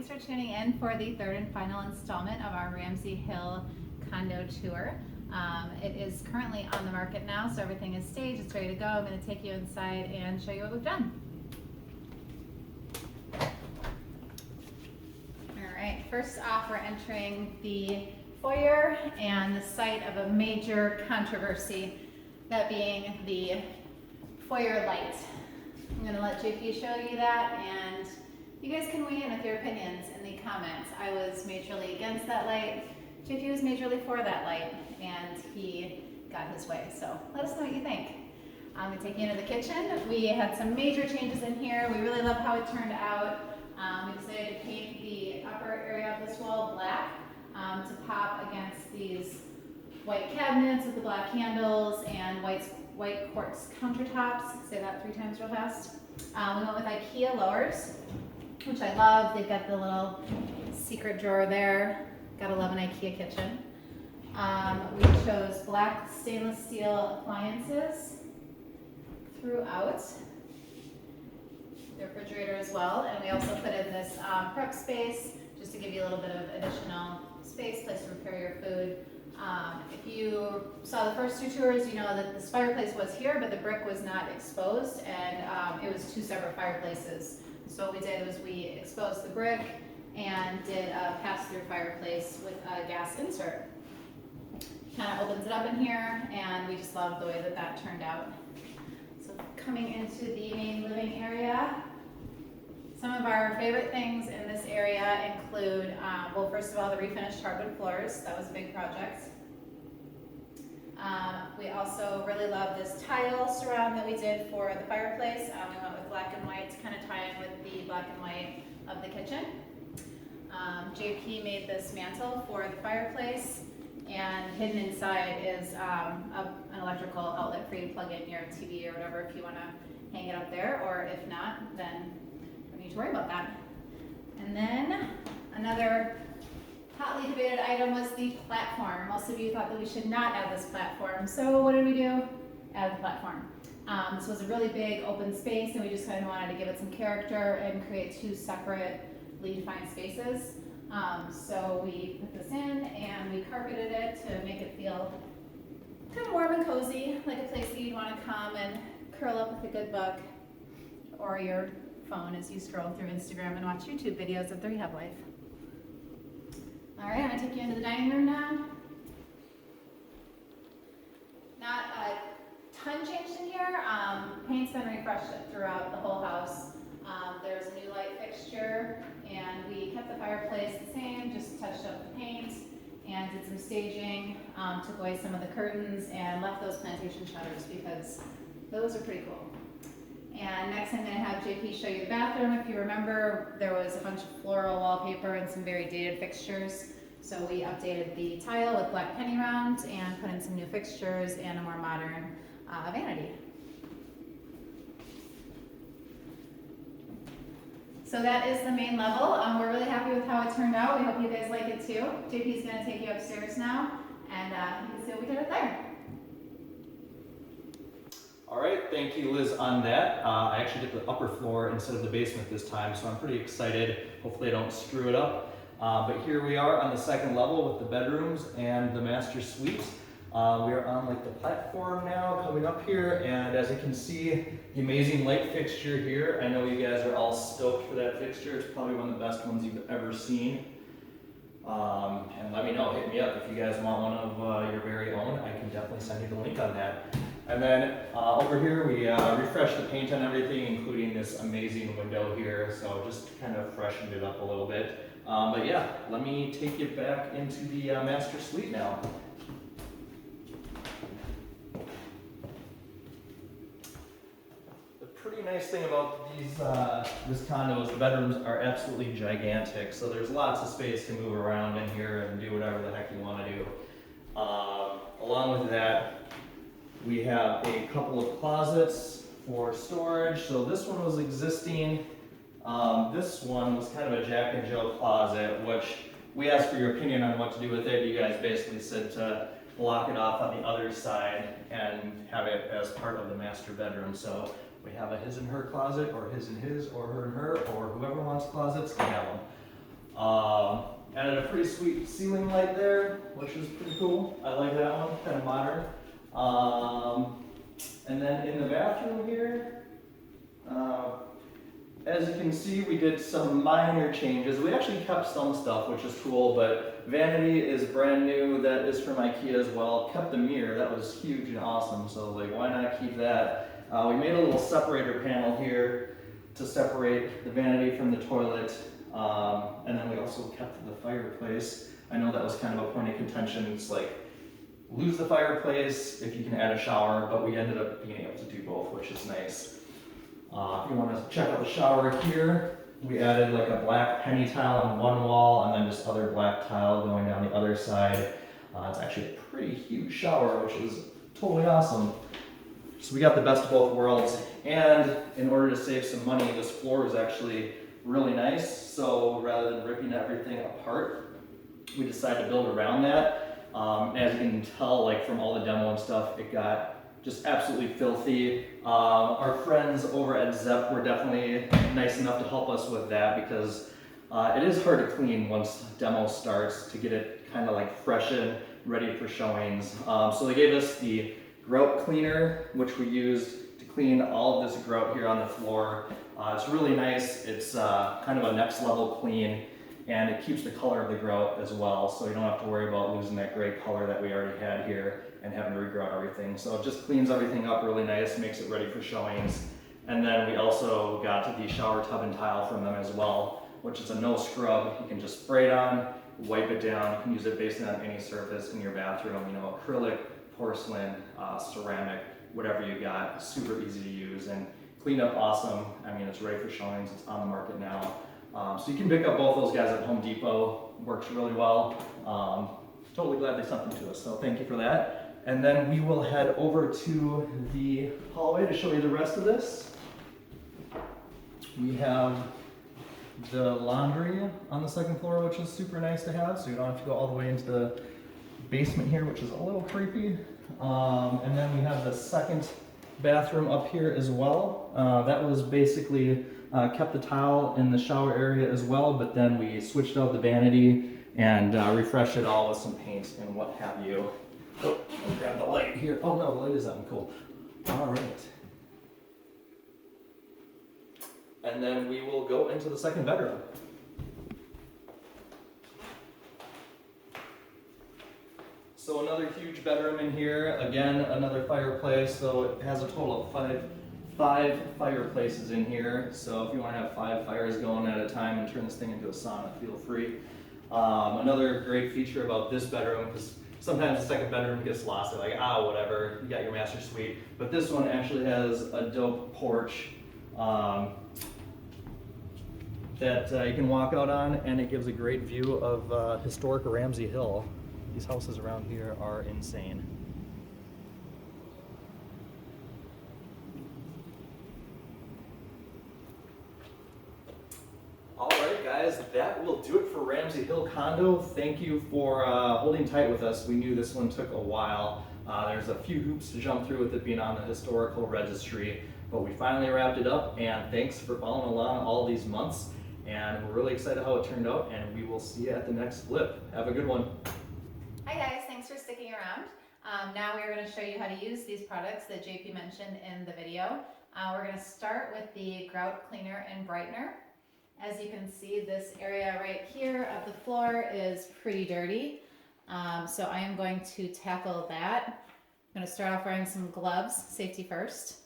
Thanks for tuning in for the third and final installment of our Ramsey Hill condo tour. It is currently on the market now, so everything is staged, it's ready to go. I'm going to take you inside and show you what we've done. Alright, first off we're entering the foyer and the site of a major controversy, that being the foyer light. I'm going to let JP show you that, and you guys can weigh in with your opinions in the comments. I was majorly against that light, JP was majorly for that light, and he got his way. So let us know what you think. I'm going to take you into the kitchen. We had some major changes in here. We really love how it turned out. We decided to paint the upper area of this wall black to pop against these white cabinets with the black handles and white quartz countertops. Say that 3 times real fast. We went with IKEA lowers, which I love. They've got the little secret drawer there. Gotta love an IKEA kitchen. We chose black stainless steel appliances throughout the refrigerator as well, and we also put in this prep space just to give you a little bit of additional space, place to prepare your food. If you saw the first 2 tours, you know that this fireplace was here, but the brick was not exposed, and it was 2 separate fireplaces. So what we did was we exposed the brick and did a pass-through fireplace with a gas insert. Kind of opens it up in here, and we just love the way that that turned out. So coming into the main living area, some of our favorite things in this area include, well, first of all, the refinished hardwood floors. That was a big project. We also really love this tile surround that we did for the fireplace. We went with black and white to kind of tie in with the black and white of the kitchen. JP made this mantle for the fireplace, and hidden inside is an electrical outlet for you to plug in your TV or whatever if you want to hang it up there, or if not, then you don't need to worry about that. And then another hotly debated item was the platform. Most of you thought that we should not add this platform, so what did we do? Add the platform. This was a really big open space, and we just kind of wanted to give it some character and create 2 separately defined spaces. So we put this in and we carpeted it to make it feel kind of warm and cozy, like a place that you'd want to come and curl up with a good book or your phone as you scroll through Instagram and watch YouTube videos of the rehab life. All right, I'm going to take you into the dining room now. Not a ton changed in here. Paint's been refreshed throughout the whole house. There's a new light fixture, and we kept the fireplace the same, just touched up the paint and did some staging, took away some of the curtains and left those plantation shutters because those are pretty cool. And next I'm going to have JP show you the bathroom. If you remember, there was a bunch of floral wallpaper and some very dated fixtures. So we updated the tile with black penny round and put in some new fixtures and a more modern vanity. So that is the main level. We're really happy with how it turned out. We hope you guys like it too. JP's going to take you upstairs now, and you can see what we did up there. All right, thank you, Liz, on that. I actually did the upper floor instead of the basement this time, so I'm pretty excited. Hopefully I don't screw it up. But here we are on the 2nd level with the bedrooms and the master suite. We are on like the platform now coming up here, and as you can see, the amazing light fixture here. I know you guys are all stoked for that fixture. It's probably one of the best ones you've ever seen. And let me know, hit me up if you guys want one of your very own. I can definitely send you the link on that. And then over here we refreshed the paint on everything, including this amazing window here, so just kind of freshened it up a little bit. But yeah, let me take you back into the master suite now. The pretty nice thing about this condo is the bedrooms are absolutely gigantic, so there's lots of space to move around in here and do whatever the heck you want to do. Along with that, we have a couple of closets for storage. So this one was existing. This one was kind of a Jack and Jill closet, which we asked for your opinion on what to do with it. You guys basically said to block it off on the other side and have it as part of the master bedroom. So we have a his and her closet, or his and his, or her and her, or whoever wants closets can have them. Added a pretty sweet ceiling light there, which is pretty cool. I like that one, kind of modern. And then in the bathroom here, as you can see, we did some minor changes. We actually kept some stuff, which is cool, but vanity is brand new. That is from IKEA as well. Kept the mirror, that was huge and awesome, so like, why not keep that? We made a little separator panel here to separate the vanity from the toilet. And then we also kept the fireplace. I know that was kind of a point of contention. It's like, lose the fireplace if you can add a shower, but we ended up being able to do both, which is nice. If you want to check out the shower here, we added like a black penny tile on one wall and then just other black tile going down the other side. It's actually a pretty huge shower, which is totally awesome. So we got the best of both worlds. And in order to save some money, this floor is actually really nice. So rather than ripping everything apart, we decided to build around that. As you can tell, like from all the demo and stuff, it got just absolutely filthy. Our friends over at ZEP were definitely nice enough to help us with that because it is hard to clean once demo starts to get it kind of like fresh and ready for showings. So they gave us the Grout cleaner, which we used to clean all of this grout here on the floor. It's really nice. It's kind of a next level clean, and it keeps the color of the grout as well, so you don't have to worry about losing that gray color that we already had here and having to regrout everything. So it just cleans everything up really nice, makes it ready for showings. And then we also got the shower tub and tile from them as well, which is a no scrub. You can just spray it on, wipe it down. You can use it basically on any surface in your bathroom, you know, acrylic, porcelain, ceramic, whatever you got. Super easy to use and clean up awesome. I mean, it's ready for showings. It's on the market now. So you can pick up both those guys at Home Depot. Works really well. Totally glad they sent them to us, so thank you for that. And then we will head over to the hallway to show you the rest of this. We have the laundry on the second floor, which is super nice to have, so you don't have to go all the way into the basement here, which is a little creepy. And then we have the second bathroom up here as well. That was basically kept the tile in the shower area as well, but then we switched out the vanity and refreshed it all with some paint and what have you. Oh, I'll grab the light here. Oh no, the light is on, cool. All right. And then we will go into the second bedroom. So another huge bedroom in here. Again, another fireplace. So it has a total of five fireplaces in here. So if you want to have 5 fires going at a time and turn this thing into a sauna, feel free. Another great feature about this bedroom, because sometimes the second bedroom gets lost. They're like, whatever, you got your master suite. But this one actually has a dope porch that you can walk out on, and it gives a great view of historic Ramsey Hill. These houses around here are insane. All right, guys, that will do it for Ramsey Hill Condo. Thank you for holding tight with us. We knew this one took a while. There's a few hoops to jump through with it being on the historical registry, but we finally wrapped it up, and thanks for following along all these months. And we're really excited how it turned out, and we will see you at the next flip. Have a good one. Hi guys, thanks for sticking around. Now we are going to show you how to use these products that JP mentioned in the video. We're going to start with the Grout Cleaner and Brightener. As you can see, this area right here of the floor is pretty dirty. So I am going to tackle that. I'm going to start off wearing some gloves, safety first.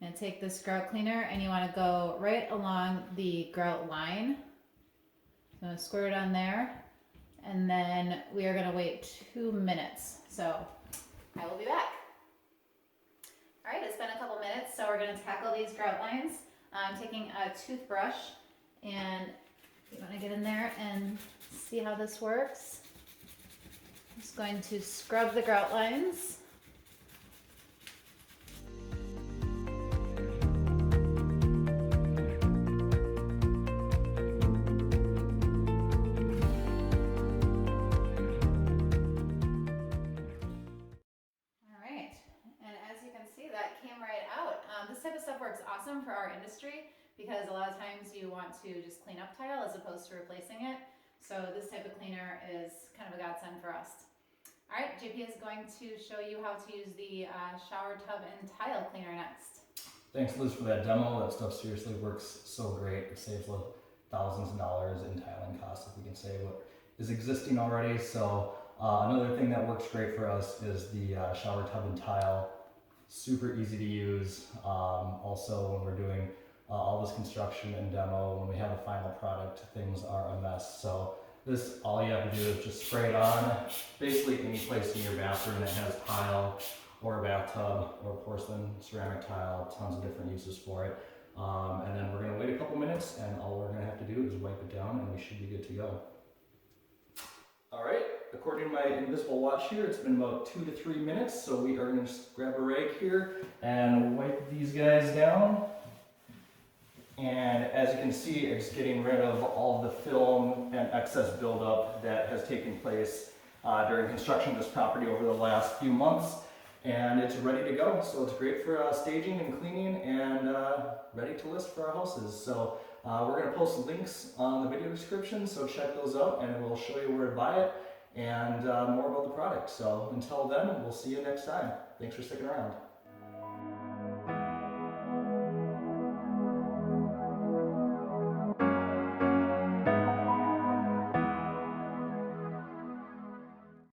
I'm going to take this grout cleaner, and you want to go right along the grout line. I'm going to squirt it on there, and then we are going to wait 2 minutes. So I will be back. All right, it's been a couple minutes, so we're going to tackle these grout lines. I'm taking a toothbrush, and you want to get in there and see how this works. I'm just going to scrub the grout lines. This type of stuff works awesome for our industry because a lot of times you want to just clean up tile as opposed to replacing it. So this type of cleaner is kind of a godsend for us. All right, JP is going to show you how to use the shower tub and tile cleaner next. Thanks, Liz, for that demo. That stuff seriously works so great. It saves like thousands of dollars in tiling costs if we can say what is existing already. So another thing that works great for us is the shower tub and tile. Super easy to use. Also, when we're doing all this construction and demo, when we have a final product, things are a mess. So this, all you have to do is just spray it on basically any place in your bathroom that has tile or a bathtub or porcelain, ceramic tile, tons of different uses for it. And then we're gonna wait a couple minutes, and all we're gonna have to do is wipe it down and we should be good to go. All right, according to my invisible watch here, it's been about 2 to 3 minutes, so we are gonna just grab a rag here and wipe these guys down. And as you can see, it's getting rid of all the film and excess buildup that has taken place during construction of this property over the last few months. And it's ready to go. So it's great for staging and cleaning, and ready to list for our houses. So we're gonna post links on the video description, so check those out and we'll show you where to buy it and more about the product. So until then, we'll see you next time. Thanks for sticking around.